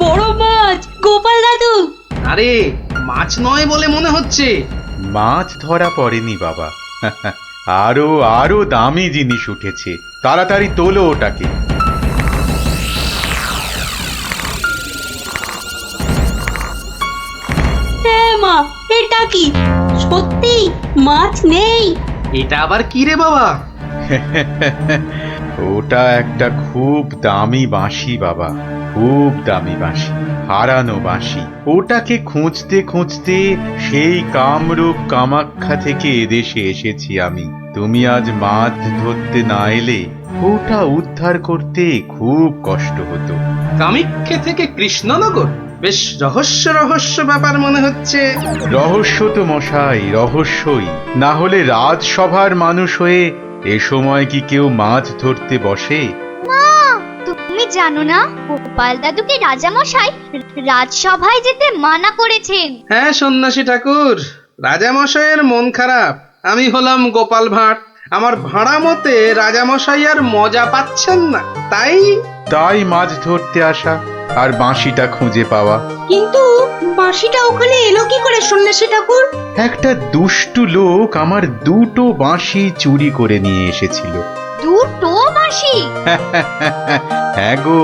বড় মাছ গোপাল দাদু। আরে মাছ নয় বলে মনে হচ্ছে। মাছ ধরা পড়েনি বাবা, আরো আরো দামি জিনিস উঠেছে। তাড়াতাড়ি তোলো ওটাকে। হ্যাঁ মা, এটা কি সত্যি মাছ নেই? এটা আবার কি রে বাবা? ওটা একটা খুব দামি বাঁশি বাবা, খুব দামি বাঁশি, হারানো বাঁশি। ওটাকে খুঁজতে খুঁজতে সেই কামরূপ কামাখ্যা থেকে এদেশে এসেছি আমি। তুমি আজ মাছ ধরতে না এলে ওটা উদ্ধার করতে খুব কষ্ট হতো। কামাখ্যা থেকে কৃষ্ণনগর? বেশ রহস্য রহস্য ব্যাপার মনে হচ্ছে। রহস্য তো মশাই, রহস্যই। না হলে রাজসভার মানুষ হয়ে এ সময় কি কেউ মাছ ধরতে বসে? তুমি জানো না গোপাল দাদুকে রাজামশাই রাজসভায় যেতে মানা করেছেন। হ্যাঁ সন্ন্যাসী ঠাকুর, রাজামশাইয়ের মন খারাপ। আমি হলাম গোপাল ভাঁড়। আমার ভাড়া মতে রাজামশাই আর মজা পাচ্ছেন না, তাই মাছ ধরতে আসা আর বাঁশিটা খুঁজে পাওয়া। কিন্তু বাঁশিটা ওখানে এলো কি করে সন্ন্যাসী ঠাকুর? একটা দুষ্টু লোক আমার দুটো বাঁশি চুরি করে নিয়ে এসেছিল। দুটো বাঁশি? হ্যাঁ গো,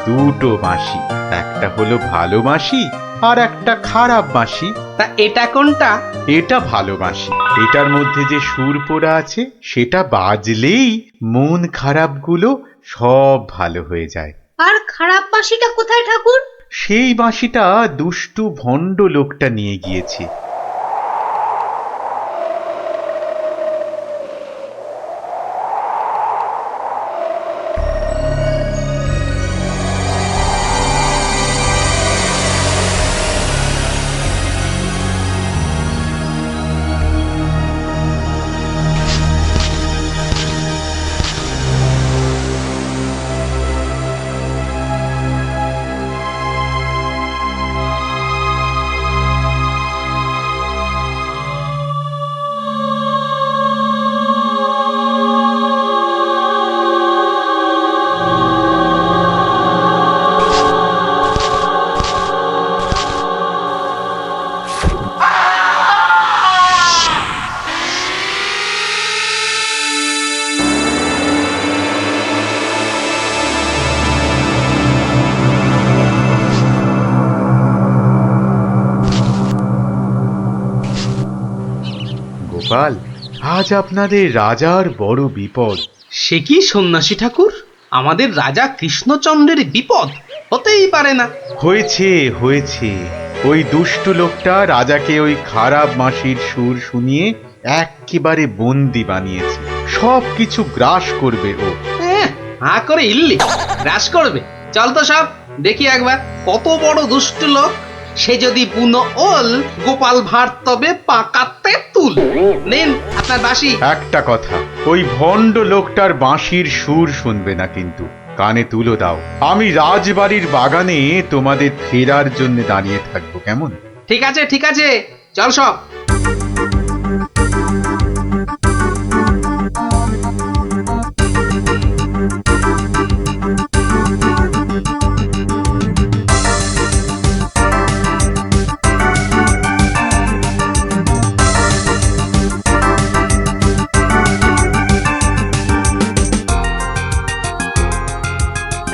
দুটো বাঁশি। একটা হলো ভালো বাঁশি আর একটা খারাপ বাঁশি। তা এটা কোনটা? এটা ভালো বাঁশি। এটার মধ্যে যে সুর পোড়া আছে সেটা বাজলেই মন খারাপগুলো সব ভালো হয়ে যায়। আর খারাপ বাঁশিটা কোথায় ঠাকুর? সেই বাঁশিটা দুষ্টু ভণ্ড লোকটা নিয়ে গিয়েছে। গোপাল, আজ আপনাদের রাজার বড় বিপদ। সে কি সন্ন্যাসী ঠাকুর? আমাদের রাজা কৃষ্ণচন্দ্রের বিপদ? হতেই পারে না। হয়েছে হয়েছে, ওই দুষ্টু লোকটা রাজাকে ওই খারাপ বাঁশির সুর শুনিয়ে একেবারে বন্দি বানিয়েছে। সব কিছু গ্রাস করবে ও। হাঁ করে ইল্লি গ্রাস করবে? চল তো সব দেখি একবার, কত বড় দুষ্ট লোক। সে যদি বুনো ওল, গোপাল ভাঁড় তবে পাকাতে তুল। নিন আপনার বাঁশি। একটা কথা, ওই ভণ্ড লোকটার বাঁশির সুর শুনবে না কিন্তু। কানে তুলো দাও। আমি রাজবাড়ির বাগানে তোমাদের ফেরার জন্য দাঁড়িয়ে থাকবো, কেমন? ঠিক আছে ঠিক আছে, চল সব।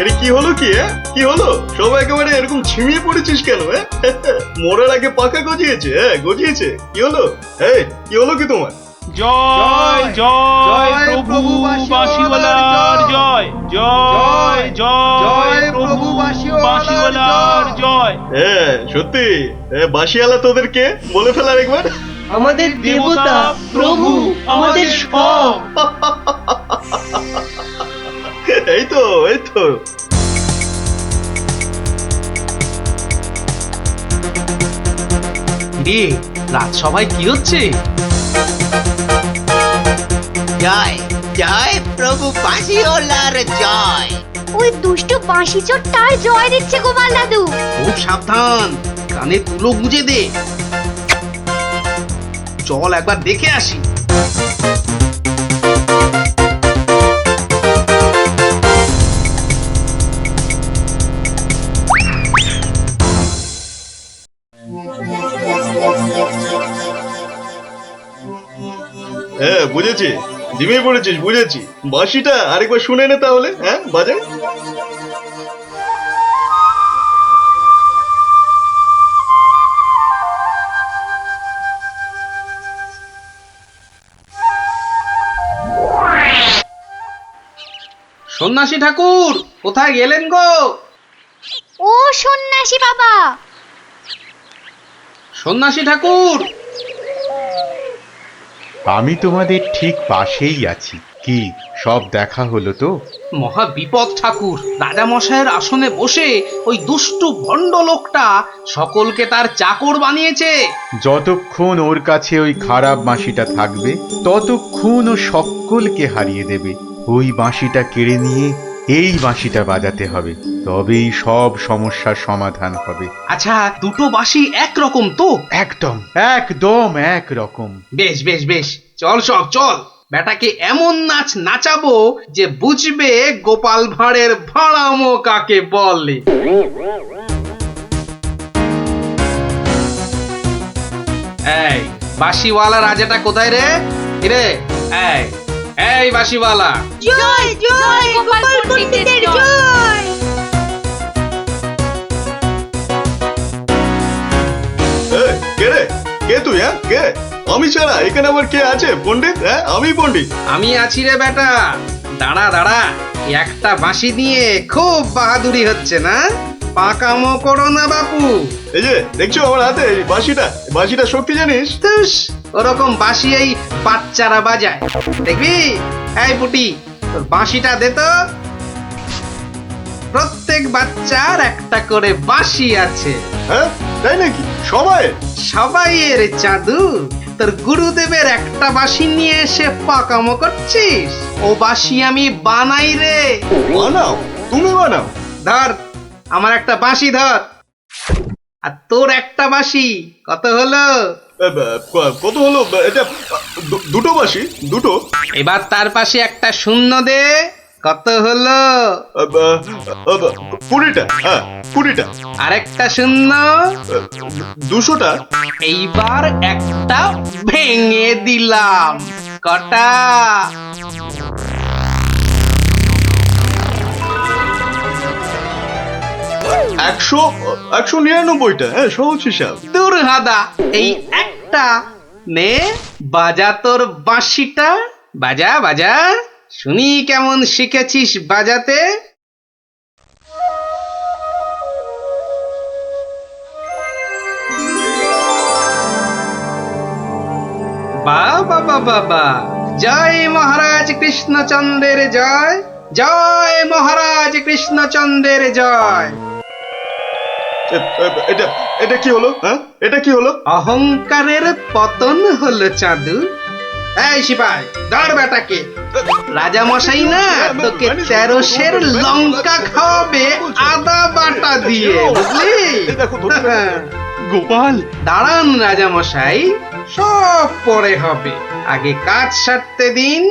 এটা কি হলো? কি হলো? সবাই একেবারে এরকম ছিমিয়ে পড়েছিস কেন? মোড়ের আগে পাকা গজিয়েছে? গজিয়েছে? কি হলো? কি হলো কি তোমার? জয় জয় প্রভু বাঁশিওয়ালার জয়, জয় জয় প্রভু বাঁশিওয়ালার জয়। সত্যি বাঁশিওয়ালা তোদের কে বলে ফেলার একবার? আমাদের দেবতা প্রভু, আমাদের সব। এই তো রে, রাজসভায় কি হচ্ছে? জয় জয় প্রভু বাঁশিওয়ালার জয়। ওই দুষ্টু বাঁশি চোরটার জয় দিচ্ছে গোপাল দাদু। খুব সাবধান, কানে তুলো গুঁজে দে। চল একবার দেখে আসি। হ্যাঁ বুঝেছি, জিমে পড়েছিস, বুঝেছি। বাঁশিটা আরেকবার শুনে নে তাহলে, হ্যাঁ বাজে। সন্ন্যাসী ঠাকুর কোথায় গেলেন গো? ও সন্ন্যাসী বাবা, সন্ন্যাসী ঠাকুর, আমি তোমাদের ঠিক পাশেই আছি। কি সব দেখা হলো তো? মহা বিপদ ঠাকুর। রাজামশাইয়ের আসনে বসে ওই দুষ্টু ভণ্ড লোকটা সকলকে তার চাকর বানিয়েছে। যতক্ষণ ওর কাছে ওই খারাপ বাঁশিটা থাকবে ততক্ষণ ও সকলকে হারিয়ে দেবে। ওই বাঁশিটা কেড়ে নিয়ে এই বাঁশিটা বাজাতে হবে, তবেই সব সমস্যার সমাধান হবে। আচ্ছা, দুটো বাঁশি একরকম তো? একদম একদম একরকম। বেশ বেশ বেশ, চল সব চল, বেটাকে এমন নাচ নাচাবো যে বুঝবে গোপাল ভাঁড়ের ভাড়ামো কাকে বলে। এই বাঁশিওয়ালা রাজাটা কোথায় রে? রে এই এই বাঁশিওয়ালা, জয় জয় গোপাল পণ্ডিতের জয়। কে রে? কে তুই? হ্যাঁ কে? আমি ছাড়া এখানে আবার কে আছে? পণ্ডিত? হ্যাঁ আমি পণ্ডিত। আমি আছি রে বেটা। দাঁড়া দাঁড়া, একটা বাঁশি নিয়ে খুব বাহাদুরি হচ্ছে না? পাকামো করো না বাপু। এই যে দেখছো আমার হাতে এই বাঁশিটা, বাঁশিটা শক্তি জানিস? তুস, ওরকম বাঁশি এই বাচ্চারা বাজায়, দেখবি? এই পুটি, তোর বাঁশিটা দে তো। প্রত্যেক বাচ্চার একটা করে বাঁশি আছে। হ্যাঁ তাই নাকি? সবাই? সবাইয়ের চাঁদু। তোর গুরুদেবের একটা বাঁশি নিয়ে এসে পাকামো করছিস? ও বাঁশি আমি বানাই রে। বানাও? তুমি বানাও? ধর, আমার একটা বাঁশি ধর, আর তোর একটা বাঁশি। কত হলো? কত হলো এটা? দুটো বাঁশি, দুটো। এবার তার পাশে একটা শূন্য দে। কত হলো? 20টা। হ্যাঁ 20টা। আরেকটা শূন্য। 200টা। এইবার একটা ভেঙে দিলাম। কটা? 199টা। হ্যাঁ সহজ হিসাব। দূর হাদা, এই একটা নে, বাজা তোর বাঁশিটা। বাজা বাজা, শুনি কেমন শিখেছিস বাজাতে। বাবা বাবা বা, জয় মহারাজ কৃষ্ণচন্দ্রের জয়, জয় মহারাজ কৃষ্ণচন্দ্রের জয়। এটা এটা কি হলো? হ্যাঁ এটা কি হলো? অহংকারের পতন হলো চাঁদু। এই সিপাই, ধর বেটাকে। রাজা মশাই না তোকে 13 সের লঙ্কা খাওয়াবে আদা বাটা দিয়ে, বুঝলি? গোপাল, দাঁড়ান রাজা মশাই, সব পরে হবে, আগে কাজ সারতে দিন।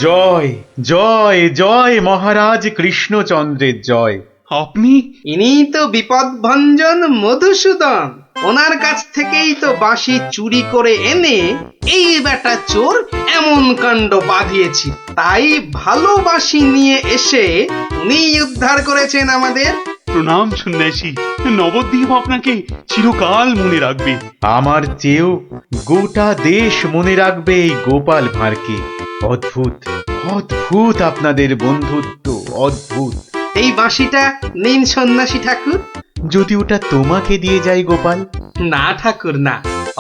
জয় জয় জয় মহারাজ কৃষ্ণচন্দ্রের জয়। আপনি? ইনি তো বিপদ ভঞ্জন মধুসূদন। ওনার কাছ থেকেই তো বাঁশি চুরি করে এনে এই বেটা চোর এমন কাণ্ড বাঁধিয়েছি। তাই ভালো বাঁশি নিয়ে এসে উনি উদ্ধার করেছেন আমাদের। প্রণাম সন্ন্যাসী, নবদ্বীপ আপনাকে চিরকাল মনে রাখবে। আমার চেয়েও গোটা দেশ মনে রাখবে এই গোপাল ভাঁড়কে। অদ্ভুত অদ্ভুত আপনাদের বন্ধুত্ব, অদ্ভুত। এই বাঁশিটা নিন সন্ন্যাসী ঠাকুর। যদি ওটা তোমাকে দিয়ে যাই গোপাল? না ঠাকুর না,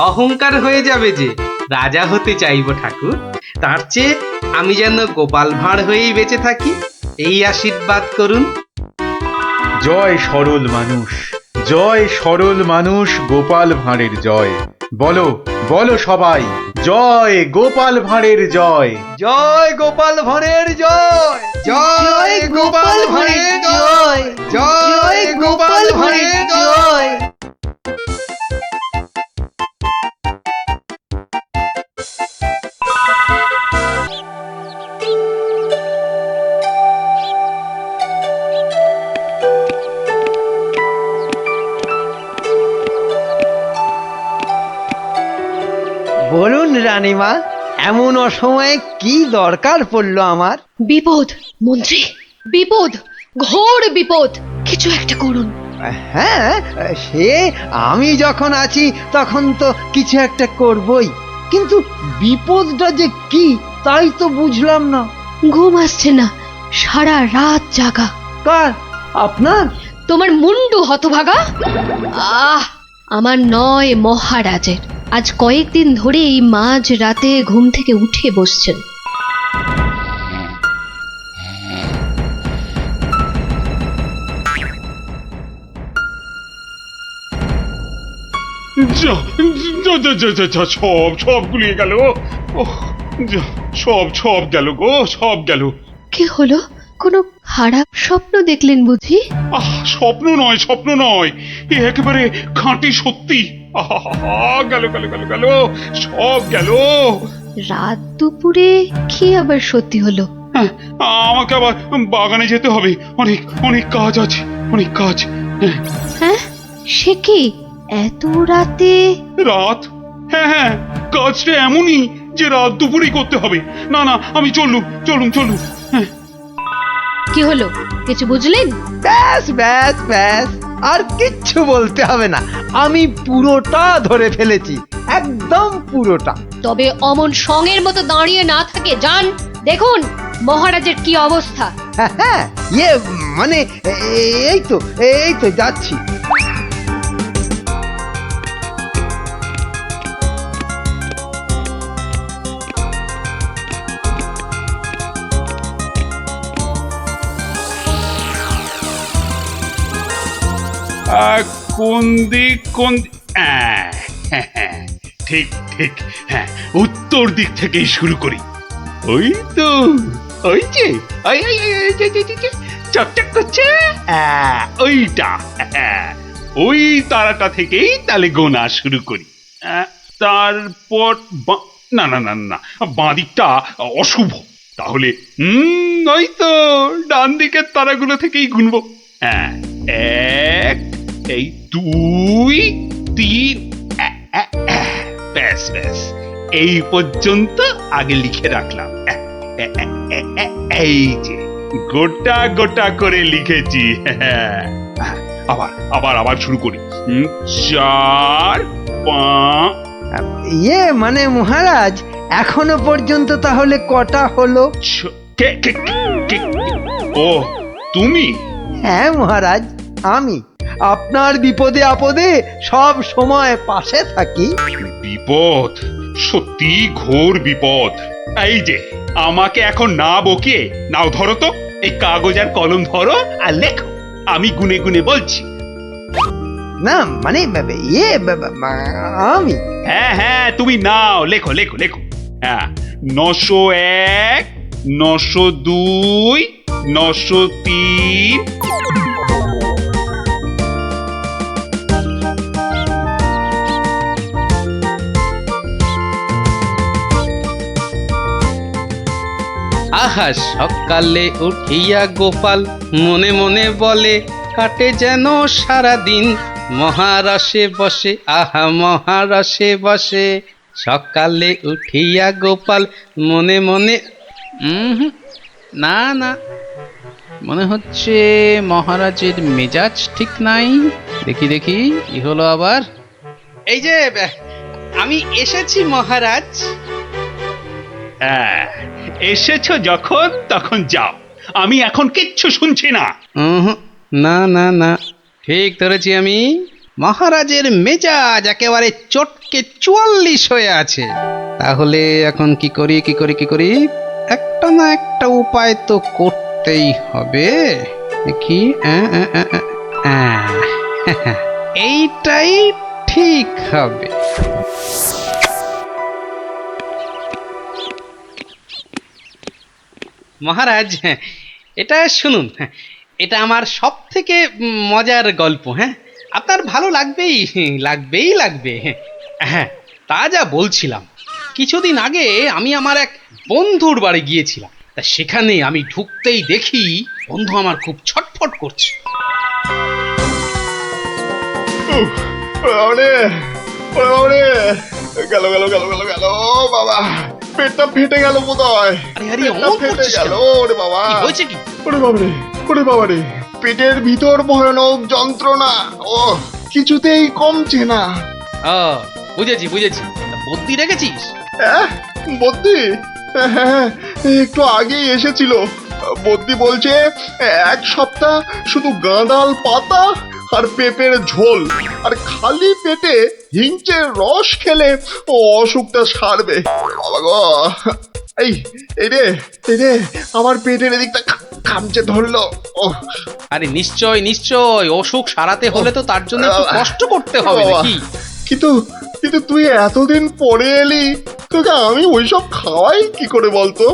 অহংকার হয়ে যাবে যে। রাজা হতে চাইবো ঠাকুর, তার চেয়ে আমি যেন গোপাল ভাঁড় হয়েই বেঁচে থাকি, এই আশীর্বাদ করুন। জয় সরল মানুষ, জয় সরল মানুষ গোপাল ভাঁড়ের জয়। বলো বলো সবাই, জয় গোপাল ভাঁড়ের জয়। জয় গোপাল ভাঁড়ের জয়, জয় গোপাল ভাঁড়ের জয়, জয় গোপাল ভাঁড়ের জয়। রানীমা, এমন অসময়ে কি দরকার পড়লো আমার? বিপদ মন্ত্রী, বিপদ, ঘোর বিপদ, কিছু একটা করুন। হ্যাঁ, সে আমি যখন আছি তখন তো কিছু একটা করবই, কিন্তু বিপদটা যে কি তাই তো বুঝলাম না। ঘুম আসছে না, সারা রাত জাগা। কার? আপনার? তোমার মুন্ডু হতভাগা। আমার নয়, মহারাজের। আজ কয়েকদিন ধরেই মাঝ রাতে ঘুম থেকে উঠে বসছেন। যা যা যা যা যা যা, সব গুলিয়ে গেল। ওহ, যা, সব গেল গো, সব গেল। কি হলো? কোনো খারাপ স্বপ্ন দেখলেন বুঝি? স্বপ্ন নয়, এ একেবারে খাঁটি সত্যি। গেল গেল গেল গেল, সব গেল। রাত দুপুরে কি আবার সত্যি হলো? হ্যাঁ, আমাকে আবার বাগানে যেতে হবে, অনেক অনেক কাজ আছে, অনেক কাজ। হ্যাঁ, সে কি এত রাতে? রাত? হ্যাঁ, কাজটা এমনই যে রাত দুপুরেই করতে হবে। না, আমি চলুন। হ্যাঁ। কি হলো, কিছু বুঝলেন? ব্যাস ব্যাস ব্যাস, আর কিচ্ছু বলতে হবে না, আমি পুরোটা ধরে ফেলেছি, একদম পুরোটা। তবে অমন সঙের মতো দাঁড়িয়ে না থাকে যান, দেখুন মহারাজের কি অবস্থা। হ্যাঁ, মানে এই তো যাচ্ছি। কোন দিক? ঠিক, হ্যাঁ, উত্তর দিক থেকেই শুরু করি। ওই তো, ওই যে চকচক করছে, ওইটা, ওই তারাটা থেকেই তাহলে গোনা শুরু করি। তারপর না, বাঁ দিকটা অশুভ, তাহলে ওই তো ডান দিকের তারাগুলো থেকেই গুনবো। হ্যাঁ, 1, এই 2, 3, ব্যাস এই পর্যন্ত আগে লিখে রাখলাম। এই যে গোটা করে লিখেছি। আবার শুরু করি। 4, 5। মানে মহারাজ, এখনো পর্যন্ত তাহলে কটা হলো? ও, তুমি? হ্যাঁ মহারাজ, আমি আপনার বিপদে আপদে সব সময় পাশে থাকি। বিপদ? সত্যি ঘোর বিপদ। এই যে আমাকে এখন না বকে নাও, ধরো তো এই কাগজ আর কলম ধরো আর লেখো, আমি গুনে গুনে বলছি। না মানে আমি? হ্যাঁ, তুমি নাও, লেখো। হ্যাঁ, 901, 902, 903। আহা, সকালে উঠিয়া গোপাল মনে মনে বলে, কাটে যেন সারা দিন মহারসে বসে, আহা মহারসে বসে। সকালে উঠিয়া গোপাল মনে মনে, না, মনে হচ্ছে মহারাজের মেজাজ ঠিক নাই। দেখি কি হলো আবার। এই যে আমি এসেছি মহারাজ। এসেছো যখন তখন যাও, আমি এখন কিচ্ছু শুনছি না। না, ঠিক ধরেছি আমি। মহারাজের মেজাজ একেবারে চটকে 44 হয়ে আছে। তাহলে এখন কি করি? একটা না একটা উপায় তো করতেই হবে। কি এইটাই ঠিক হবে। মহারাজ, এটা শুনুন, এটা আমার সব থেকে মজার গল্প। হ্যাঁ, আপনার ভালো লাগবে। হ্যাঁ, তা যা বলছিলাম, কিছুদিন আগে আমি আমার এক বন্ধুর বাড়ি গিয়েছিলাম। তা সেখানে আমি ঢুকতেই দেখি বন্ধু আমার খুব ছটফট করছে। গেল গেল গেল গেল গেল বাবা, পেটটা ফেটে গেল বোধহয়। আরে আরে পেটটা অমন ফেটে করছিস গেল, কেন? ওরে বাবা, কি হয়েছে কি? ওরে বাবারে, ওরে বাবারে, পেটের ভিতর ভয়ানক যন্ত্রণা, ও কিছুতেই কমছে না। ও বুঝেছি বুঝেছি, তা বুদ্ধি রেখেছিস? বদ্যি, হ্যাঁ, একটু আগেই এসেছিল। বদ্যি বলছে 1 সপ্তাহ শুধু গাঁদাল পাতা আর পেঁপের ঝোল আর খালি পেটে হিংচের রস খেলে ও অসুখটা সারবে। বাবা গো, এই এই রে, এই রে, আমার পেটের এদিকটা খামচে ধরলো। ও আরে নিশ্চয় নিশ্চয়, অসুখ সারাতে হলে তো তার জন্য একটু কষ্ট করতে হবে নাকি? কিন্তু কিন্তু তুই এতদিন পরে এলি, তোকে আমি ওইসব খাওয়াই কি করে বলতো?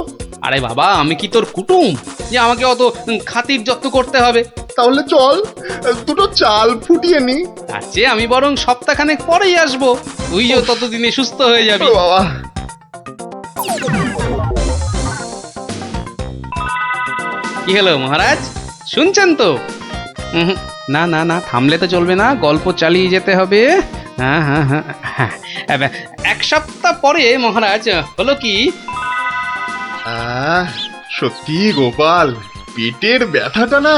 আরে বাবা, আমি কি তোর কুটুম যে আমাকে অত খাতির যত্ন করতে হবে? তাহলে চল দুটো চাল ফুটিয়ে নি। তার চেয়ে আমি বরং সপ্তাহখানেক পরেই আসবো, তুইও ততদিনে সুস্থ হয়ে যাবি। ও বাবা, কি হলো মহারাজ, শুনছেন তো? না না না, থামলে তো চলবে না, গল্প চালিয়ে যেতে হবে। হ্যাঁ হ্যাঁ হ্যাঁ হ্যাঁ, 1 সপ্তাহ পরে মহারাজ হলো কি, সত্যি গোপাল, পেটের ব্যথাটা না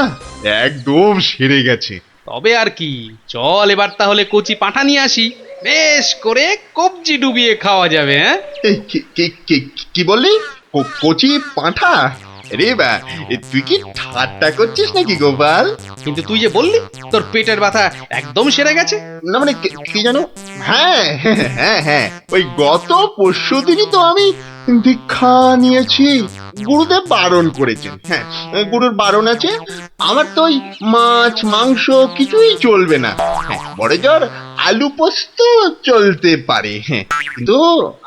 একদম সেরে গেছে। তবে আর কি, চল এবার তাহলে কচি পাঁঠা নিয়ে আসি, বেশ করে কবজি ডুবিয়ে খাওয়া যাবে। হ্যাঁ, এই, কি বললি? কচি পাঁঠা? রে বা, তুই কি ঠাট্টা করছিস নাকি গোপাল? কিন্তু তুই যে বললি তোর পেটের ব্যথা একদম সেরে গেছে। না মানে কি জানো, হ্যাঁ হ্যাঁ হ্যাঁ, ওই গত পরশুদিনই তো আমি দীক্ষা নিয়েছি। গুরুদেব বারণ করেছেন, হ্যাঁ গুরুর বারণ আছে। আমার তো ওই মাছ মাংস কিছুই চলবে না, হ্যাঁ বড় জোর আলু পোস্ত চলতে পারে। হ্যাঁ, কিন্তু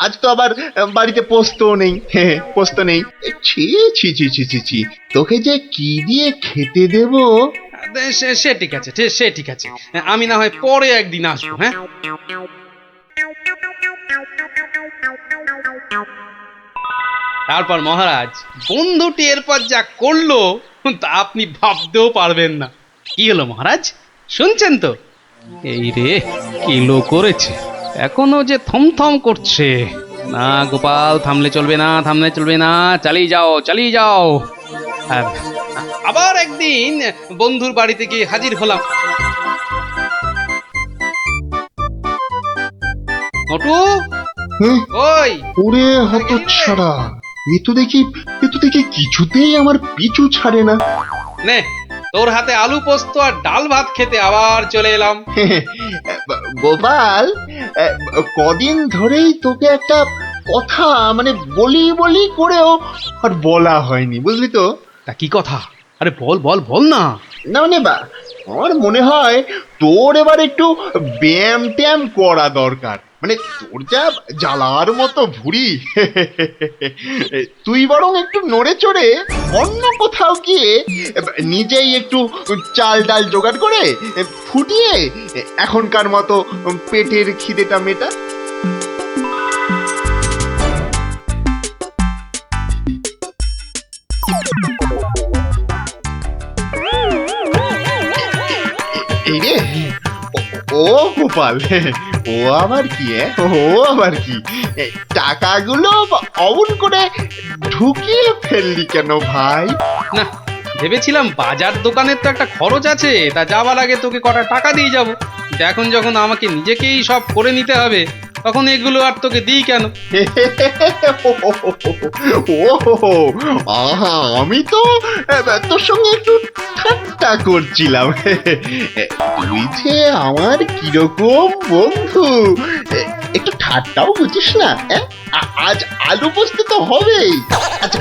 আজ তো আবার বাড়িতে পোস্ত নেই, হ্যাঁ পোস্ত নেই। ছি ছি ছি ছি ছি ছি, তোকে যে কি দিয়ে খেতে দেবো? সে ঠিক আছে, সে ঠিক আছে, আমি না হয় পরে একদিন আসবো। হ্যাঁ, তারপর মহারাজ বন্ধুটি এরপর যা করলো তা আপনি ভাবতেও পারবেন না। কি হলো মহারাজ, শুনছেন তো? এই রে, কিলো করেছে, এখনো যে থমথম করছে। না গোপাল, থামলে চলবে না, থামলে চলবে না, চালিয়ে যাও চালিয়ে যাও। আবার একদিন বন্ধুর বাড়িতে গিয়ে হাজির হলাম। নটু, ওই ওরে হতচ্ছাড়া, এ তো দেখি কিছুতেই আমার পিছু ছাড়ে না। নে, তোর হাতে আলু পোস্ত আর ডাল ভাত খেতে আবার চলে এলাম। গোপাল, কদিন ধরেই তোকে একটা কথা মানে বলি বলি করেও আর বলা হয়নি, বুঝলি তো? তা কি কথা? আরে বল বল বল না। না মানে আমার মনে হয় তোর এবার একটু ব্যায়াম ট্যায়াম করা দরকার। মানে তোর যা জ্বালার মতো ভুঁড়ি, তুই বরং একটু নড়ে চড়ে অন্য কোথাও গিয়ে নিজেই একটু চাল ডাল জোগাড় করে ফুটিয়ে এখনকার মতো পেটের খিদেটা মেটা। এই রে, ও গোপাল, ও আবার কি? ও আবার কি? টাকাগুলো অমন করে ঢুকিয়ে ফেললি কেন ভাই? না, ভেবেছিলাম বাজার দোকানের তো একটা খরচ আছে, তা যাবার আগে তোকে কটা টাকা দিয়ে যাব। এখন যখন আমাকে নিজেকেই সব করে নিতে হবে, তখন এগুলো আর তোকে দিই কেন? ও আহা, আমি তো তোর সঙ্গে একটু ঠাট্টা করছিলাম। তুই যে আমার কিরকম বন্ধু, একটু ঠাট্টাও বুঝিস না? আজ আলু পোস্ত তো হবেই। আচ্ছা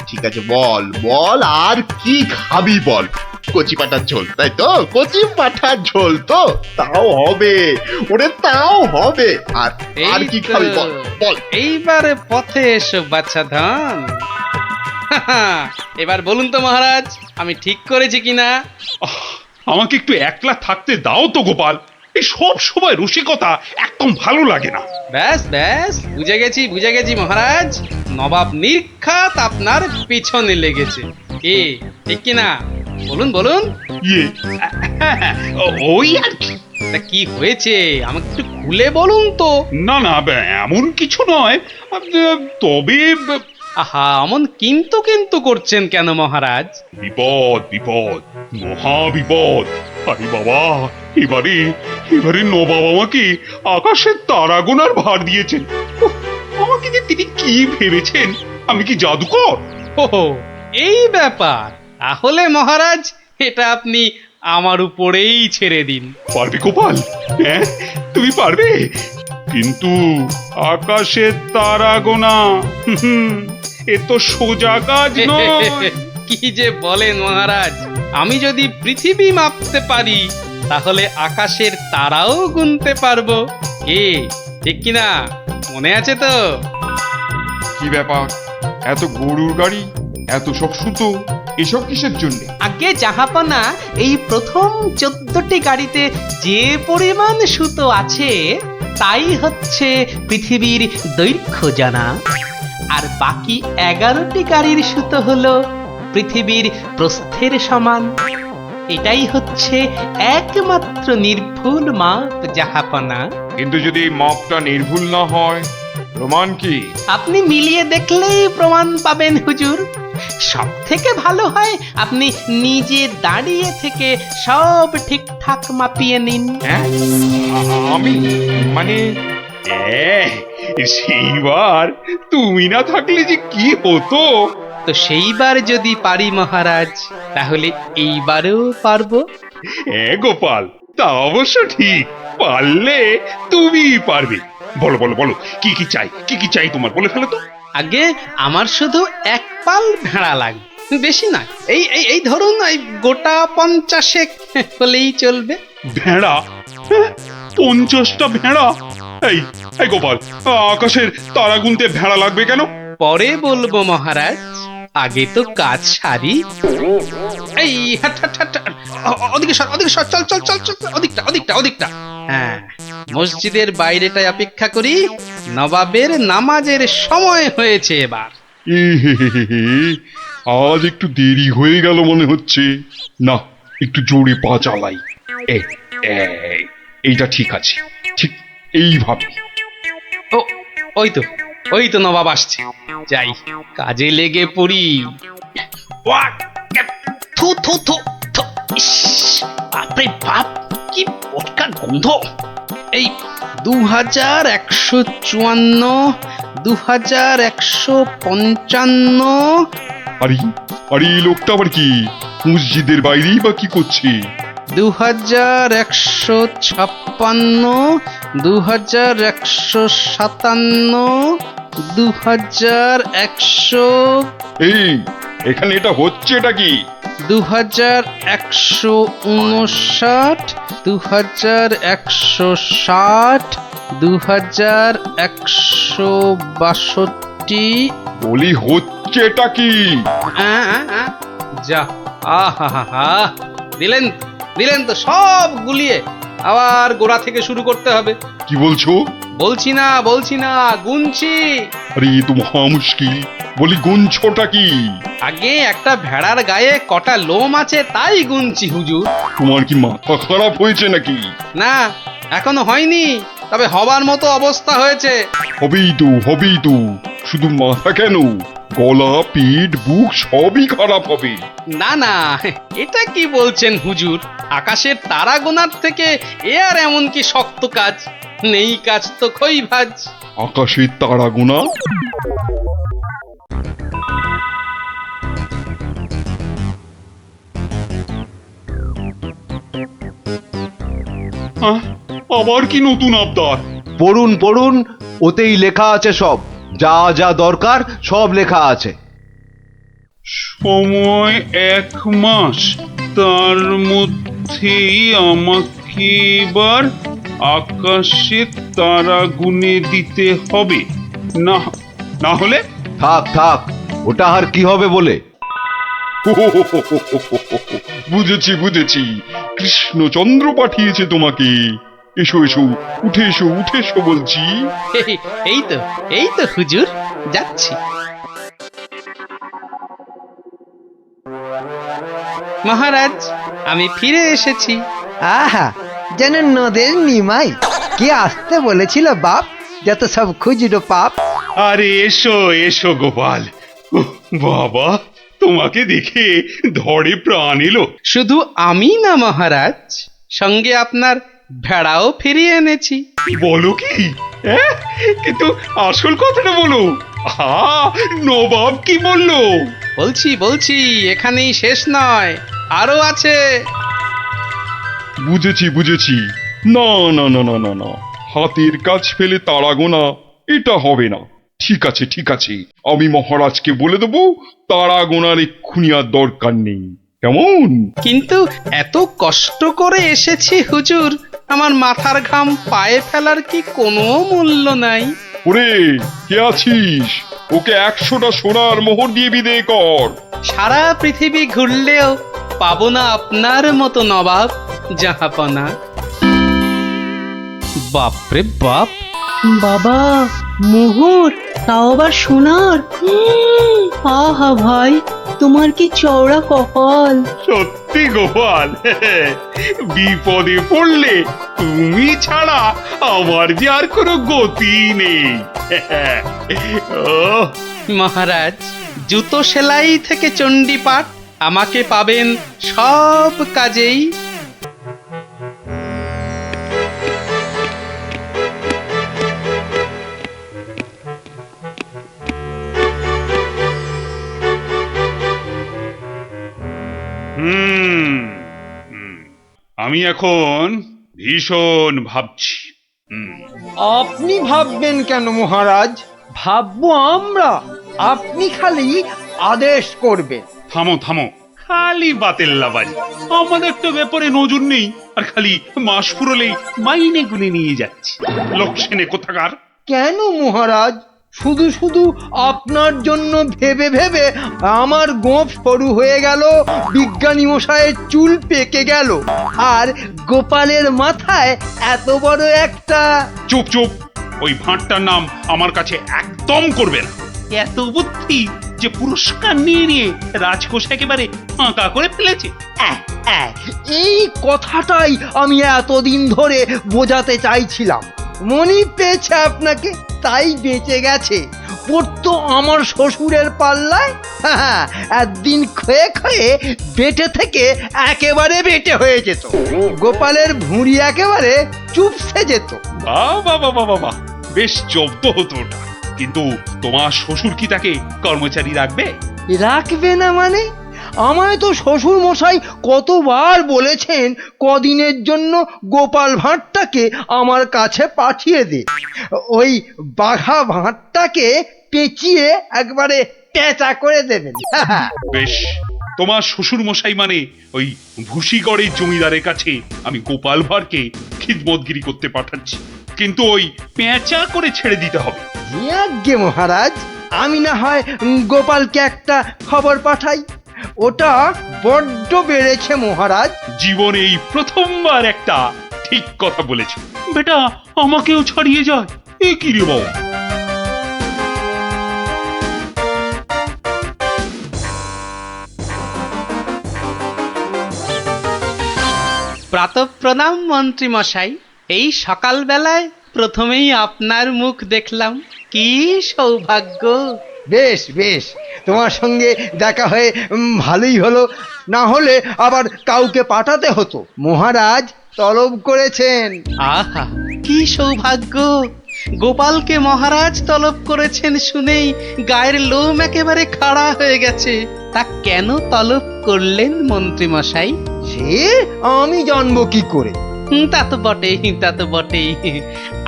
ঠিক আছে, বল বল, আর কি খাবি বল? কচি পাঠার ঝোল, তাই তো? কচি পাঠার ঝোল তো, তাও হবে ওরে, তাও হবে। আর কি খাবি বল বল। এইবারে পথে এসো বাচ্চা ধন। এবার বলুন তো মহারাজ, আমি ঠিক করেছি কিনা? আমাকে একটু একলা থাকতে দাও তো গোপাল, এই সব সময় রসিকতা একদম ভালো লাগে না। ব্যাস ব্যাস, বুঝে গেছি মহারাজ, নবাব নির্ঘাত আপনার পিছনে লেগেছে। কি ঠিক কিনা? বলুন বলুন। ইয়ে, ওই আর কি। তা কি হয়েছে আমাকে একটু খুলে বলুন তো। না না, এমন কিছু নয়। তবে আহা, অমন কিন্তু কিন্তু করছেন কেন মহারাজ? বিপদ বিপদ, মহা বিপদ। আরে বাবা, এবারে এবারে নবাব আমাকে আকাশের তারা গোনার ভার দিয়েছেন। উফ, আমাকে যে তিনি কি ভেবেছেন? আমি কি জাদুকর? ও, এই ব্যাপার। তাহলে মহারাজ, এটা আপনি আমার উপরেই ছেড়ে দিন। পারবে গোপাল? হ্যাঁ, তুমি পারবে? কিন্তু আকাশের তারা গোনা, এ তো সোজা কাজ নয়। কি যে বলেন মহারাজ, আমি যদি পৃথিবী মাপতে পারি তাহলে আকাশের তারাও গুনতে পারবো। কি ঠিক কিনা? মনে আছে তো? কি ব্যাপার, এত গরুর গাড়ি, এত সব সুতো, এসব কিসের জন্য? আগে জাহাপনা, এই প্রথম 14টি গাড়িতে যে পরিমাণ সুতো আছে তাই হচ্ছে পৃথিবীর দৈর্ঘ্য জানা, আর বাকি 11টি গাড়ির সুতো হলো পৃথিবীর প্রস্থের সমান। এটাই হচ্ছে একমাত্র নির্ভুল মাপ জাহাপনা। কিন্তু যদি এই মাপটা নির্ভুল না হয়, প্রমাণ কি? আপনি মিলিয়ে দেখলেই প্রমাণ পাবেন হুজুর। সব থেকে ভালো হয় আপনি নিজে দাঁড়িয়ে থেকে সব ঠিকঠাক মাপিয়ে নিন। হ্যাঁ, আমি মানে সেইবার তুমি না থাকলে যে কি হতো। তো সেইবার যদি পারি মহারাজ, তাহলে এইবারেও পারবো। হ্যাঁ গোপাল, তা অবশ্য ঠিক। পারলে তুমি পারবে। বলো বলো বলো, কি কি চাই, কি কি চাই তোমার, বলে ফেলো তো। আগে আমার শুধু এক পাল ভেড়া লাগবে, বেশি না। এই এই এই ধরুন, এই গোটা 50 হলেই চলবে। ভেড়া? 50টা ভেড়া? এই এই গোপাল, আকাশের তারা গুনতে ভেড়া লাগবে কেন? পরে বলবো মহারাজ, আগে তো কাজ সারি। এই হাট হাট হাট, ওদিকে সর, ওদিকে সর, চল চল চল চল, ওদিকটা ওদিকটা ওদিকটা। হ্যাঁ, মসজিদের বাইরেটায় অপেক্ষা করি, নবাবের নামাজের সময় হয়েছে এবার। আজ একটু দেরি হয়ে গেল মনে হচ্ছে। না, একটু জোরে পা চালাই। এইটা ঠিক আছে, ঠিক এইভাবে। ও, ওই তো নবাব আসছে। যাই, কাজে লেগে পড়ি। ওয়াক, থু থু থু থু, ইস, বাপরে বাপ, কি পটকার গন্ধ। এই 2154, 2155। আরে আরে, এই লোকটা আবার কি মসজিদের বাইরেই বা কি করছে? 2156, 2157, 2100। এই, এখানে এটা হচ্ছে এটা কি? 2159, 2160, 2162। বলি হচ্ছে এটা কি? যা, আহা, দিলেন দিলেন তো সব গুলিয়ে। আবার গোড়া থেকে শুরু করতে হবে। কি বলছো? বলছি না, গুনছি। আরে এ তো মহা মুশকিল। বলি গুনছোটা কি? আগে একটা ভেড়ার গায়ে কটা লোম আছে তাই গুনছি হুজুর। তোমার কি মাথা খারাপ হয়েছে নাকি? না, এখনো হয়নি, তবে হবার মতো অবস্থা হয়েছে। হবেই তো। শুধু মাথা কেন, গলা, পিঠ, বুক সবই খারাপ হবে। না, এটা কি বলছেন হুজুর? আকাশের তারা গোনার থেকে এ আর এমন কি শক্ত কাজ? নেই কাজ তো খই ভাজ। আকাশের তারা গোনা? আবার কি নতুন আবদার? পড়ুন পড়ুন, ওতেই লেখা আছে সব, যা যা দরকার সব লেখা আছে। সময় 1 মাস, তার মধ্যেই আমাকে এবার আকাশে তারা গুনে দিতে হবে। না হলে? থাক থাক, ওটা আর কি হবে বলে। বুঝেছি, কৃষ্ণচন্দ্র পাঠিয়েছে তোমাকে। এসো উঠে এসো বলছি। এই তো হুজুর, যাচ্ছি। মহারাজ, আমি ফিরে এসেছি। আহা, যেন নদের নিমাই। কে আসতে বলেছিল বাপ, যত সব খুচরো পাপ? আরে এসো এসো গোপাল। উহ, বাবা, তোমাকে দেখে ধরে প্রাণ এলো। শুধু আমি না মহারাজ, সঙ্গে আপনার ভেড়াও ফিরিয়ে এনেছি। বলো কি? হ্যাঁ? কিন্তু আসল কথাটা বলো। আহা, নবাব কি বললো? বলছি এখানেই শেষ নয়, আরো আছে। বুঝেছি। না না না না না না, হাতের কাজ ফেলে তারা গোনা এটা হবে না। ঠিক আছে, আমি মহারাজকে বলে দেবো তারা গোনার এক্ষুনি আর দরকার নেই, কেমন? কিন্তু এত কষ্ট করে এসেছি হুজুর, আমার মাথার ঘাম পায়ে ফেলার কি কোনো মূল্য নাই? ওরে, কে আছিস? ওকে 100টা সোনার মোহর দিয়ে বিদেয় কর। সারা পৃথিবী ঘুরলেও পাবো না আপনার মতো নবাব জাহাপনা। বাপরে বাপ, বাবা, মোহর, তাও আবার সোনার। আহা ভাই, তোমার কি চওড়া কপাল। সত্যি গোপাল, বিপদে পড়লে তুমি ছাড়া আমার যে আর কোনো গতি নেই। ওহ, মহারাজ, জুতো সেলাই থেকে চণ্ডীপাঠ আমাকে পাবেন সব কাজেই। হুম, আমি এখন ভীষণ ভাবছি। আপনি ভাববেন কেন মহারাজ? ভাববো আমরা। আপনি খালি আদেশ করবেন। থামো খালি বাতেল্লাবাজি। আমাদের তো ব্যাপারে নজর নেই, আর খালি মাস ফুরলেই মাইনে গুনে নিয়ে যাচ্ছে। লোকসেনে কোথাকার। কেন মহারাজ? শুধু আপনার জন্য ভেবে আমার গোঁফ সরু হয়ে গেল, বিজ্ঞানী মশাইয়ের চুল পেকে গেল, আর গোপালের মাথায় এত বড় একটা... চুপ, ওই ভাঁটটার নাম আমার কাছে একদম করবে না। এত বুদ্ধি যে পুরস্কার নিয়ে রাজকোষ একেবারে ফাঁকা করে ফেলেছে। এই কথাটাই আমি এতদিন ধরে বোঝাতে চাইছিলাম। মনি পেয়েছে আপনাকে, তাই বেঁচে গেছে। পড়তো আমার শ্বশুরের পাল্লায়, একদিন ক্ষয়ে বেটে থেকে একেবারে বেটে হয়ে যেত। গোপালের ভুঁড়ি একেবারে চুপসে যেত। বাবা, বেশ জব্দ হতো ওটা। কিন্তু তোমার শ্বশুর কি তাকে কর্মচারী রাখবে? রাখবে না মানে? আমায় তো শ্বশুর মশাই কতবার বলেছেন কদিনের জন্য গোপাল ভাঁড়টাকে আমার কাছে পাঠিয়ে দে। ওই বাঘা ভাঁড়টাকে পেঁচিয়ে একবারে পেঁচা করে দেবেন। বেশ, তোমার শ্বশুর মশাই মানে ওই ভুসিগড়ের জমিদারের কাছে আমি গোপাল ভাঁড়কে খিদমতগিরি করতে পাঠাচ্ছি। কিন্তু ওই পেঁচা করে ছেড়ে দিতে হবে। আজ্ঞে মহারাজ, আমি না হয় গোপালকে একটা খবর পাঠাই। ওটা বড্ড বেড়েছে মহারাজ। জীবনে এই প্রথমবার একটা ঠিক কথা বলেছ বেটা, আমাকেও ছাড়িয়ে যায়। এ কি রে বাবা? প্রাতঃপ্রণাম মন্ত্রী মশাই। এই সকালবেলায় প্রথমেই আপনার মুখ দেখলাম, কি সৌভাগ্য। বেশ, তোমার সঙ্গে দেখা হয়ে ভালোই হলো। না হলে আবার কাউকে পাঠাতে হতো। মহারাজ তলব করেছেন। আহা, কি সৌভাগ্য! গোপালকে মহারাজ তলব করেছেন শুনেই গায়ের লোম একেবারে খাড়া হয়ে গেছে। তা কেন তলব করলেন মন্ত্রী মশাই? সে আমি জানবো কি করে? তা তো বটেই।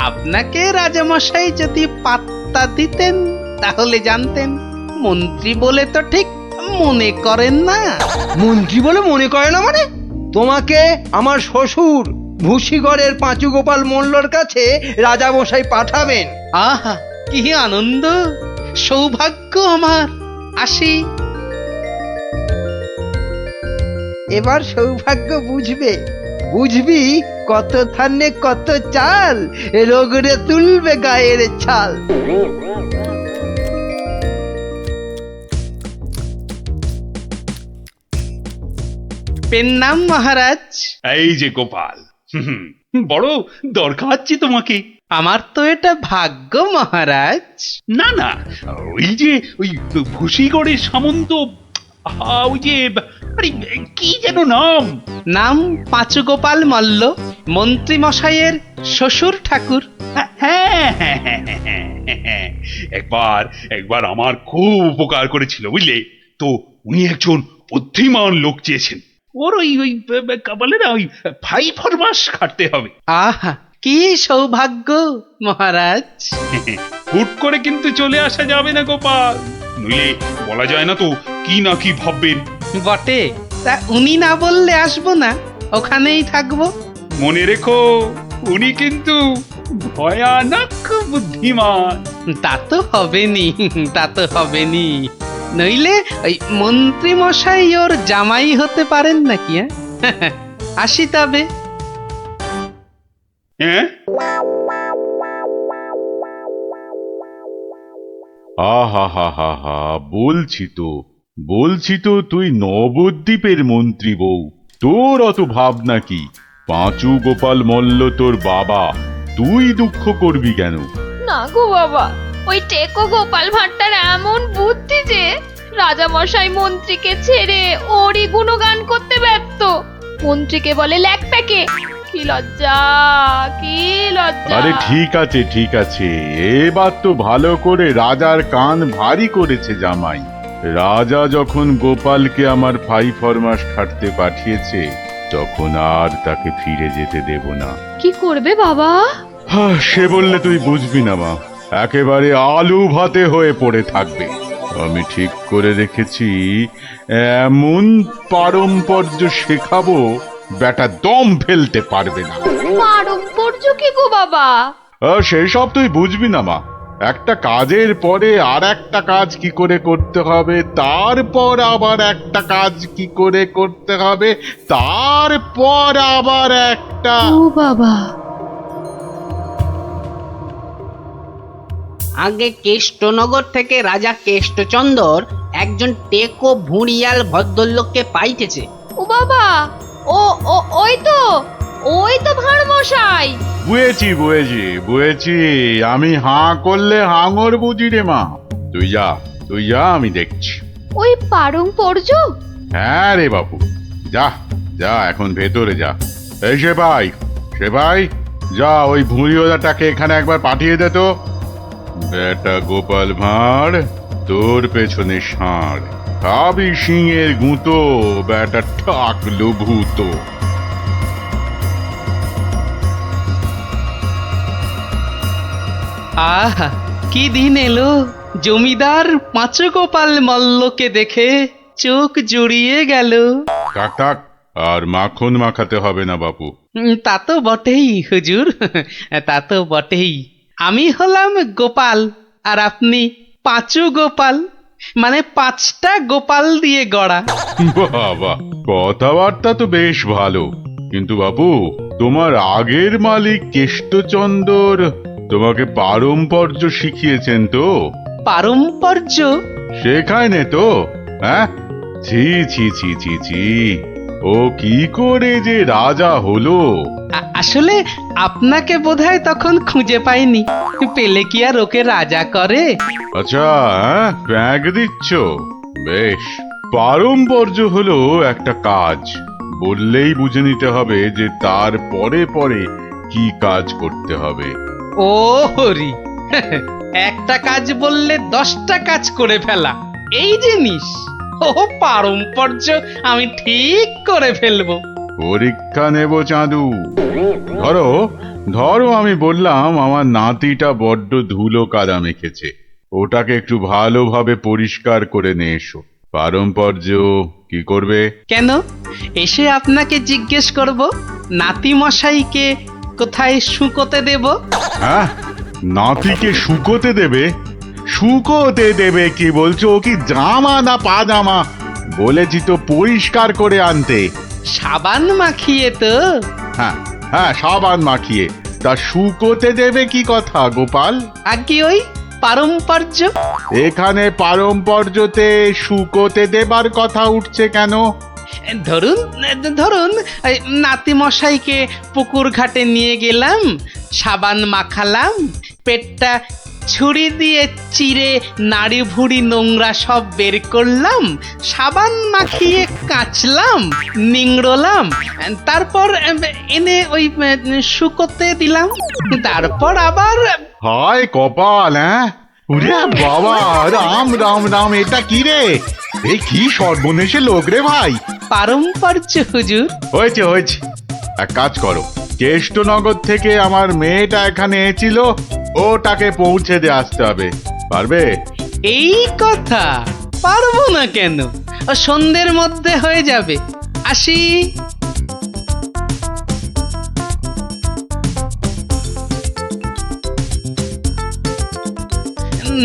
আপনাকে রাজামশাই যদি পাত্তা দিতেন তাহলে জানতেন। মন্ত্রী বলে তো ঠিক মনে করেন না। মন্ত্রী বলে মনে করে না মানে? তোমাকে আমার শ্বশুর ভুসিগড়ের পাঁচু গোপাল মোল্লর কাছে রাজামশাই পাঠাবেন। আহা, কি আনন্দ, সৌভাগ্য আমার। আসি। এবার সৌভাগ্য বুঝবি কত ধানে কত চাল, রোগরে তুলবে গায়ের ছাল। পেন নাম মহারাজ। এই যে গোপাল, বড় দরকার আছে তোমাকে। আমার তো এটা ভাগ্য মহারাজ। না না, ওই যে ওই ভুসিগড়ের সামন্ত, ওই যে আরে কি যেন নাম? নাম পাঁচুগোপাল মল্ল, মন্ত্রী মশাইয়ের শ্বশুর ঠাকুর। হ্যাঁ হ্যাঁ হ্যাঁ হ্যাঁ, হ্যাঁ, হ্যাঁ। একবার একবার আমার খুব উপকার করেছিল বুঝলে তো। উনি একজন বুদ্ধিমান লোক চেয়েছেন। ওর ওই ওই বলে না ওই 5 মাস খাটতে হবে। আহা, কি সৌভাগ্য মহারাজ। হুট করে কিন্তু চলে আসা যাবে না গোপাল, নইলে বলা যায় না তো কি না কি ভাববেন। বটে, তা উনি না বললে আসবো না, ওখানেই থাকবো। মনে রেখো, উনি কিন্তু ভয়ানক বুদ্ধিমান। তা তো হবেনি, তা তো হবেনি। নইলে ওই মন্ত্রী মশাই ওর জামাই হতে পারেন নাকি? আসি তবে। হ্যাঁ, আহা হা হা হা, বলছি তো তুই নবদ্বীপের মন্ত্রী বউ, তোর অত ভাবনা কি? পাঁচু গোপাল মল্ল তোর বাবা, তুই দুঃখ করবি কেন? না গো বাবা, ওই টেকো গোপাল ভাঁড়টার এমন বুদ্ধি যে রাজামশাই মন্ত্রীকে ছেড়ে ওরই গুণগান করতে ব্যস্ত। মন্ত্রীকে বলে ল্যাকপ্যাকে। কি লজ্জা, কি লজ্জা! আরে ঠিক আছে, এবার তো ভালো করে রাজার কান ভারী করেছে জামাই। রাজা যখন গোপালকে আমার 5 মাস খাটতে পাঠিয়েছে, তখন আর তাকে ফিরে যেতে দেব না। কি করবে বাবা? সে বললে তুই বুঝবি না মা, একেবারে আলু ভাতে হয়ে পড়ে থাকবে। আমি ঠিক করে রেখেছি, এমন পারম্পর্য শেখাবো বেটা দম ফেলতে পারবে না। পারম্পর্য কি গো বাবা? সেসব তুই বুঝবি না মা। একটা কাজের পরে আর একটা কাজ কি করে করতে হবে, তারপর আবার একটা কাজ কি করে করতে হবে, তারপর আবার একটা। ও বাবা, আগে কেষ্টনগর থেকে রাজা কেষ্টচন্দর একজন টেকো ভুঁড়িয়াল ভদ্রলোককে পাইতেছে। ও বাবা, ও ও ওই তো ভাঁড় মশাই। বুঝেছি, আমি হাঁ করলে হাঙর বুঝি রে মা। তুই যা, আমি দেখছি। ওই পারম্পর্য? হ্যাঁ রে বাবু, যা এখন ভেতরে যা। এই সেপাই, যা ওই ভুঁড়িওয়ালাটাকে এখানে একবার পাঠিয়ে দে তো। বেটা গোপাল ভাঁড়, তোর পেছনে ষাঁড়, খাবি সিংয়ের গুঁতো, বেটা ঠাকলো ভূতো। আহা, কি দিন এলো! জমিদার পাঁচু গোপাল মল্লকে দেখে চোখ জুড়িয়ে গেল। থাক, আর মাখন মাখাতে হবে না বাপু। তা তো বটেই হুজুর, তা তো বটেই। আমি হলাম গোপাল, আর আপনি পাঁচু গোপাল, মানে 5টা গোপাল দিয়ে গড়া। বাবা, কথাবার্তা তো বেশ ভালো, কিন্তু বাপু, তোমার আগের মালিক কেষ্টচন্দর তোমাকে পারম্পর্য শিখিয়েছেন তো? পারম্পর্য শেখায় নে তো? হ্যাঁ, ছি, ও কি করে যে রাজা হলো? আসলে আপনাকে বোধহয় তখন খুঁজে পাইনি, পেলে কি আর ওকে রাজা করে? আচ্ছা, ব্যাগ দিচ্ছ? বেশ। পারম্পর্য হলো একটা কাজ, বললেই বুঝে নিতে হবে যে তার পরে পরে কি কাজ করতে হবে। ও হরি, একটা কাজ বললে 10টা কাজ করে ফেলা, এই জিনিস। ও পারম্পর্য আমি ঠিক করে ফেলবো। পরীক্ষা নেব চাঁদু। ধরো আমি বললাম আমার নাতিটা বড্ড ধুলো কাদা মেখেছে, ওটাকে একটু ভালোভাবে পরিষ্কার করে নিয়ে এসো। পারম্পর্য কি করবে? কেন, এসে আপনাকে জিজ্ঞেস করব নাতি মশাইকে কোথায় শুকোতে দেব? হ্যাঁ, নাতিকে শুকোতে দেবে? কি বলছো? ও কি জামা না পাজামা? বলেছি তো পরিষ্কার করে আনতে। সাবান মাখিয়ে তো? হ্যাঁ, সাবান মাখিয়ে। তা শুকোতে দেবে কি কথা গোপাল? আগে ওই পারম্পর্য। এখানে পারম্পর্যতে শুকোতে দেবার কথা উঠছে কেন? ধরুন ধরুন এই নাতি মশাইকে পুকুর ঘাটে নিয়ে গেলাম, সাবান মাখালাম, পেটটা ছুরি দিয়ে চিরে নাড়ি ভুড়ি নোংরা সব বের করলাম, সাবান মাখিয়ে কাচলাম, নিংড়লাম, তারপর এনে ওই শুকোতে দিলাম, তারপর আবার হায় কপাল, হ্যাঁ? ওরে বাবা, রাম রাম রাম, এটা কি রে? এই কি সর্বনেশে লোক রে ভাই! পারম্পর্য হুজুর। হয়েছে হয়েছে, এক কাজ করো, কেষ্টনগর থেকে আমার মেয়েটা এখানে এসেছিল, ওটাকে পৌঁছে দিয়ে আসতে হবে। পারবে? এই কথা, পারবো না কেন? ও সন্ধ্যের মধ্যে হয়ে যাবে। আসি।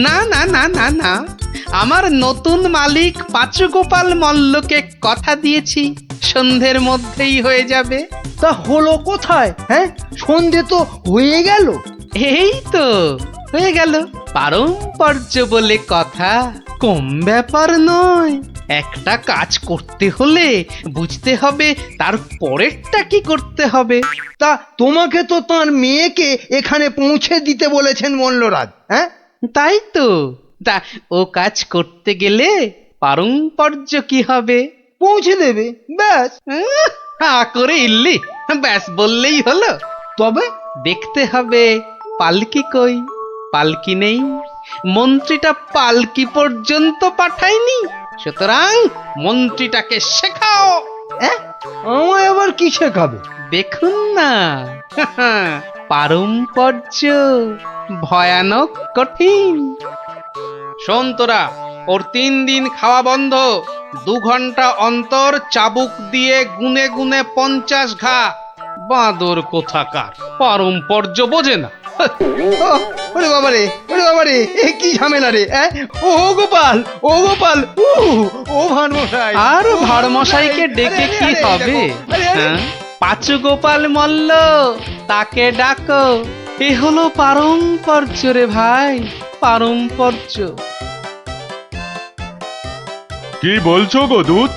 না না না না না, আমার নতুন মালিক পাঁচু গোপাল মল্লকে কথা দিয়েছি, সন্ধ্যের মধ্যেই হয়ে যাবে। তা হলো কোথায়? হ্যাঁ, সন্ধে তো হয়ে গেল। এই তো হয়ে গেল। পারম্পর্য বলে কথা, কম ব্যাপার নয়। একটা কাজ করতে হলে বুঝতে হবে তার পরেরটা কি করতে হবে। তা তোমাকে তো তার মেয়েকে এখানে পৌঁছে দিতে বলেছেন মল্লরাজ। হ্যাঁ, তাই তো। তা ও কাজ করতে গেলে পারম্পর্য কি হবে? পৌঁছে দেবে, ব্যাস। হা করে ইল্লি, ব্যাস বললেই হলো। তবে দেখতে হবে পালকি কই। পালকি নেই, মন্ত্রীটা পালকি পর্যন্ত পাঠায়নি, সুতরাং মন্ত্রীটাকে শেখাও। আমায় আবার কি শেখাবে? দেখুন না, পারম্পর্য ভয়ানক কঠিন। শোন তোরা, ওর 3 দিন খাওয়া বন্ধ, 2 ঘন্টা অন্তর চাবুক দিয়ে গুনে গুনে 50 ঘা। বাঁদর কোথাকার, পারম্পর্য বোঝে না। ওরে বাবারে, ওরে বাবারে, এ কি ঝামেলা রে! ও গোপাল, ও গোপাল, ও ভানমশাই। আর ভাড়মশাইকে ডেকে কি হবে? হ্যাঁ, পাঁচু গোপাল মল্ল, তাকে ডাকো। এ হলো পারম্পর্য রে ভাই, পারম্পর্য। কি বলছো গো দূত?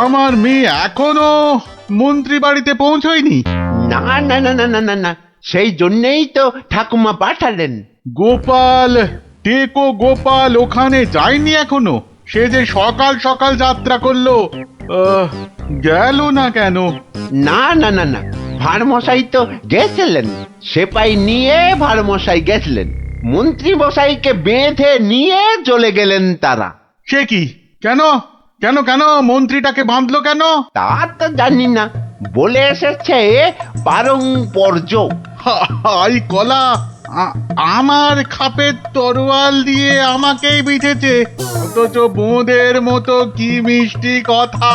আমার মেয়ে এখনো মন্ত্রী বাড়িতে পৌঁছয়নি? না না না না না না না, সেই জন্যেই তো ঠাকুমা পাঠালেন। গোপাল, টেকো গোপাল ওখানে যায়নি এখনো? সে যে সকাল সকাল যাত্রা করলো, গেল না কেন? না না না না, ভাড়মশাই তো গেছিলেন, সেপাই নিয়ে ভাড়মশাই গেছিলেন, মন্ত্রী মশাইকে বেঁধে নিয়ে চলে গেলেন তারা। সে কি? কেন কেন কেন মন্ত্রীটাকে বাঁধলো কেন? তা তো জানি না, বলে এসেছে পারম্পর্য। হাই কলা, আমার খাপের তরোয়াল দিয়ে আমাকেই বিঁধেছে, অথচ বোঁদের মতো কি মিষ্টি কথা।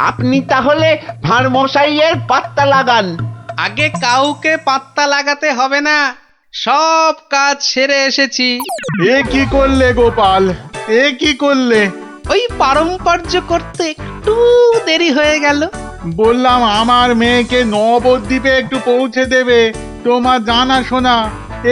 আপনি তাহলে ভাড়মশাইয়ের পাত্তা লাগান। আগে কাউকে পাত্তা লাগাতে হবে না, সব কাজ সেরে এসেছি। এ কি করলে গোপাল, এ কি করলে? ওই পারম্পর্য করতে একটু দেরি হয়ে গেল। বললাম আমার মেয়েকে নবদ্বীপে একটু পৌঁছে দেবে, তোমার জানা শোনা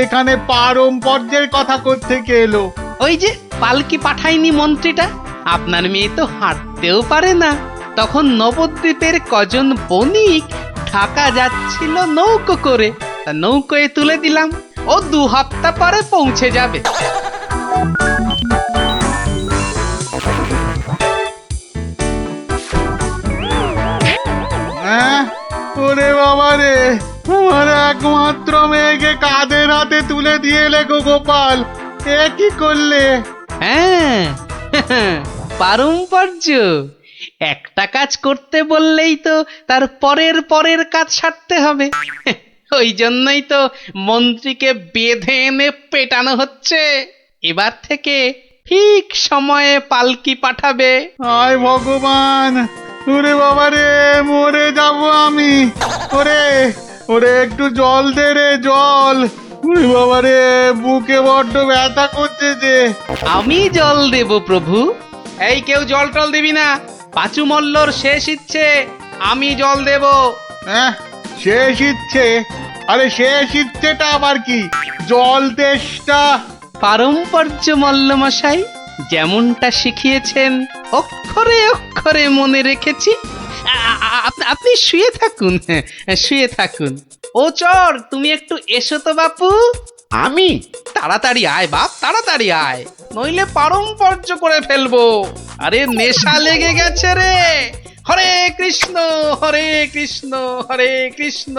এখানে পারম্পর্যের কথা কোত্থেকে এলো? ওই যে পালকি পাঠায়নি মন্ত্রীটা, আপনার মেয়ে তো হাঁটতেও পারে না। তখন নবদ্বীপের কজন বণিক ঢাকা যাচ্ছিল নৌকো করে, তা নৌকোয় তুলে দিলাম, ও 2 হপ্তাহ পরে পৌঁছে যাবে। ওরে বাবা রে, আমার একমাত্র মেয়েকে কাঁধের হাতে তুলে দিয়ে এলে গো গোপাল, এ কি করলে? হ্যাঁ, পারম্পর্য। একটা কাজ করতে বললেই তো তার পরের কাজ সারতে হবে। ওই জন্যই তো মন্ত্রীকে বেঁধে এনে পেটানো হচ্ছে। এবার থেকে ঠিক সময়ে পালকি পাঠাবে। হায় ভগবান, ওরে বাবা রে, মরে যাব আমি। ওরে ওরে, একটু জল দে রে, জল। ওরে বাবা রে, বুকে বড্ড ব্যথা করছে যে। আমি জল দেব প্রভু। এই কেউ জল টল দিবি না, পাঁচু মল্লর শেষ ইচ্ছে, আমি জল দেব। হ্যাঁ, শেষ ইচ্ছে? আরে শেষ ইচ্ছেটা আবার কি? জল তেষ্টা। পারম্পর্য মল্ল মশাই, যেমনটা শিখিয়েছেন অক্ষরে অক্ষরে মনে রেখেছি। আপনি শুয়ে থাকুন, শুয়ে থাকুন। ও চর, তুমি একটু এসো তো বাপু। আমি তাড়াতাড়ি আয় বাপ, তাড়াতাড়ি আয়, নইলে পারম্পর্য করে ফেলবো। আরে নেশা লেগে গেছে রে। হরে কৃষ্ণ হরে কৃষ্ণ হরে কৃষ্ণ।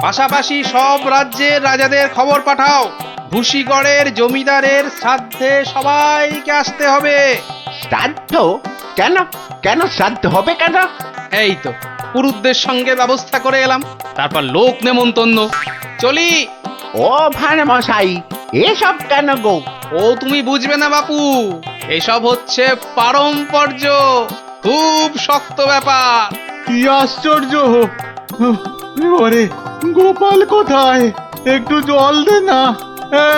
পাশাপাশি সব রাজ্যের রাজাদের খবর পাঠাও, ভুসিগড়ের জমিদারের শ্রাদ্ধে সবাইকে আসতে হবে। শ্রাদ্ধ? কেন কেন শ্রাদ্ধ হবে কেন? এই তো পুরুতদের সঙ্গে ব্যবস্থা করে এলাম, তারপর লোক নেমন্তন্ন। চলি। ও ভান মশাই, এসব কেন গো? ও তুমি বুঝবে না বাপু, এসব হচ্ছে পারম্পর্য, খুব শক্ত ব্যাপার। কি আশ্চর্য! ওরে গোপাল কোথায়? একটু জল দে না।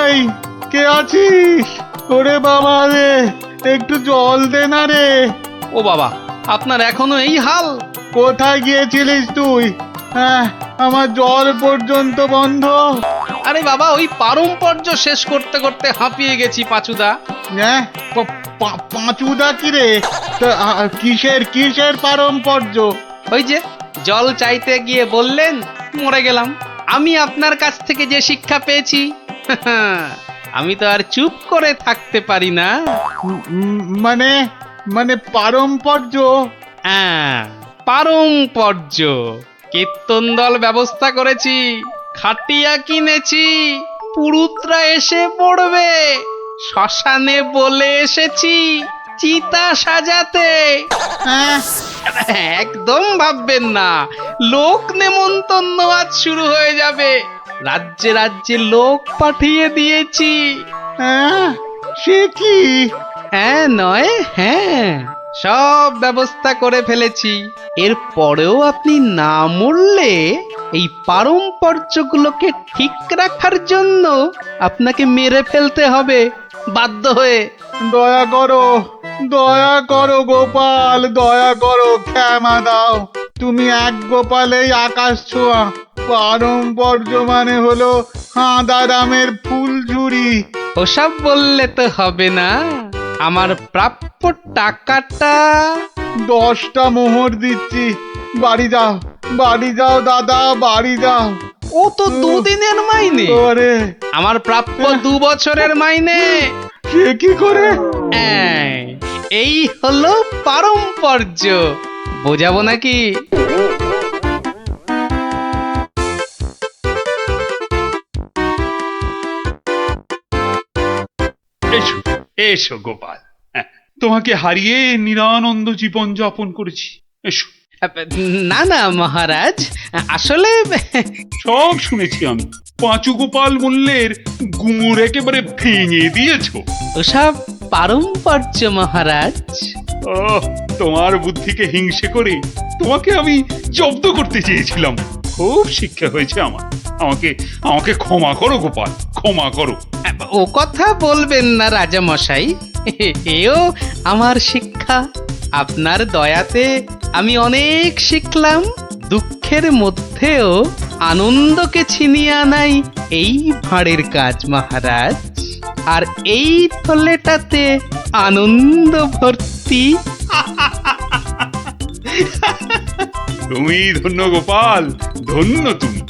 এই কে আছিস? ওরে বাবা রে, একটু জল দে না রে। ও বাবা, আপনার এখনো এই হাল? কোথায় গিয়েছিলিস তুই? হ্যাঁ, আমার জল পর্যন্ত বন্ধ। আরে বাবা, ওই পারম্পর্য শেষ করতে করতে হাঁপিয়ে গেছি পাঁচুদা। হ্যাঁ, পাঁচুদা কি রে? তা, কিসের কিসের পারম্পর্য? ওই যে জল চাইতে গিয়ে বললেন, মরে গেলাম। আমি আপনার কাছ থেকে যে শিক্ষা পেয়েছি, আমি তো আর চুপ করে থাকতে পারি না। মানে মানে পারম্পর্য? হ্যাঁ, পারম্পর্য। কীর্তন দল ব্যবস্থা করেছি, খাটিয়া কিনেছি, পুরুতরা এসে পড়বে। শ্মশানে বলে এসেছি চিতা সাজাতে। হ্যাঁ, একদম ভাববেন না, লোক নেমন্তন্ন আজ শুরু হয়ে যাবে। রাজ্যে রাজ্যে লোক পাঠিয়ে দিয়েছি। হ্যাঁ, সে কি? হ্যাঁ নয় হ্যাঁ, সব ব্যবস্থা করে ফেলেছি। এর পরেও আপনি না মরলে এই পারম্পর্যগুলোকে ঠিক রাখার জন্য আপনাকে মেরে ফেলতে হবে বাধ্য হয়ে। দয়া করো, দয়া করো গোপাল, দয়া করো, ক্ষমা দাও। তুমি এক গোপালেই আকাশ ছোঁয়া। পারম্পর্য মানে হলো হাঁদারামের ফুলঝুরি। ওসব বললে তো হবে না, আমার প্রাপ্য টাকাটা। 10টা মোহর দিচ্ছি, বাড়ি যাও, বাড়ি যাও দাদা, বাড়ি যাও। ও তো দুদিনের মাইনে, ওরে আমার প্রাপ্য 2 বছরের মাইনে। সে কি করে? এই হলো পারম্পর্য, বোঝাবো নাকি? এসো এসো গোপাল, হ্যাঁ, তোমাকে হারিয়ে নিরানন্দ জীবন যাপন করেছি। এসো। না না মহারাজ, আসলে সব শুনেছি আমি। পাঁচু গোপাল মূল্যের গুমুর একেবারে ভেঙে দিয়েছো। ওসব পারম্পর্য মহারাজ। ও, তোমার বুদ্ধিকে হিংসে করে তোমাকে আমি জব্দ করতে চেয়েছিলাম। খুব শিক্ষা হয়েছে আমার। আমাকে আমাকে ক্ষমা করো গোপাল, ক্ষমা করো। ও কথা বলবেন না রাজা মশাই, এও আমার শিক্ষা। আপনার দয়াতে আমি অনেক শিখলাম। দুঃখের মধ্যেও আনন্দকে ছিনিয়ে আনাই এই ভাঁড়ের কাজ মহারাজ। আর এই থলেটাতে আনন্দ ভর্তি। তুমি ধন্য গোপাল, ধন্য তুমি।